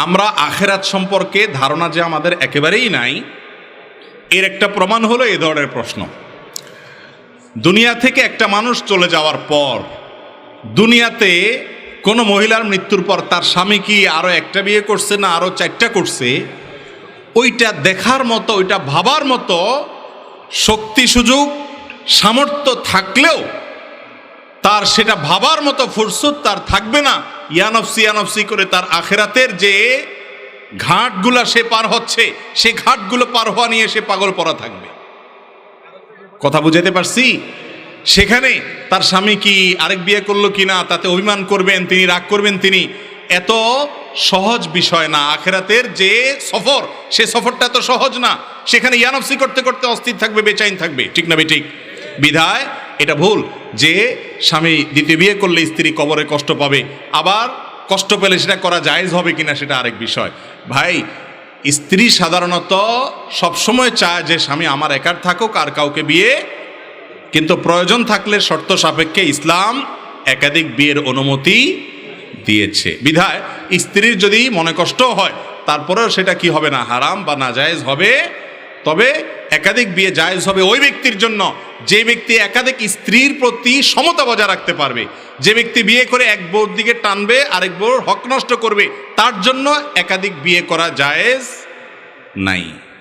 আমরা আখিরাত সম্পর্কে ধারণা যে আমাদের একেবারেই নাই, এর একটা প্রমাণ হলো এই ধরনের প্রশ্ন। দুনিয়া থেকে একটা মানুষ চলে যাওয়ার পর দুনিয়াতে কোনো মহিলার মৃত্যুর পর তার স্বামী কি আরো একটা বিয়ে করছে না আরো 4টা করছে, ওইটা দেখার মতো, ওইটা ভাবার মতো শক্তি সুযোগ সামর্থ্য থাকলেও তার সেটা ভাবার মতো ফুরসত তার থাকবে না। ইয়ানফসি ইয়ানফসি করে তার আখেরাতের যে ঘাটগুলা সে পার হচ্ছে, সে ঘাটগুলো পার হওয়া নিয়ে সে পাগল পড়া থাকবে। কথা বুঝাতে পারছি? সেখানে তার স্বামী কি আরেক বিয়ে করলো কিনা তাতে অভিমান করবেন তিনি, রাগ করবেন তিনি, এত সহজ বিষয় না। আখেরাতের যে সফর, সে সফরটা তো সহজ না। সেখানে ইয়ানফসি করতে করতে অস্থির থাকবে, বেচাইন থাকবে, ঠিক না বেঠিক? বিধায় এটা ভুল যে স্বামী দ্বিতীয় বিয়ে করলে স্ত্রী কবরে কষ্ট পাবে। আবার কষ্ট পেলে সেটা করা জায়েজ হবে কিনা সেটা আরেক বিষয়। ভাই, স্ত্রী সাধারণত সবসময় চায় যে স্বামী আমার একার থাকুক, আর কাউকে বিয়ে, কিন্তু প্রয়োজন থাকলে শর্ত সাপেক্ষে ইসলাম একাধিক বিয়ের অনুমতি দিয়েছে। বিধায় স্ত্রীর যদি মনে কষ্ট হয় তারপরেও সেটা কি হবে না, হারাম বা নাজায়েজ হবে। তবে একাধিক বিয়ে জায়েজ হবে ওই ব্যক্তির জন্য যে ব্যক্তি একাধিক স্ত্রীর প্রতি সমতা বজায় রাখতে পারবে। যে ব্যক্তি বিয়ে করে এক বউর দিকে টানবে, আরেক বউর হক নষ্ট করবে, তার জন্য একাধিক বিয়ে করা জায়েজ নাই।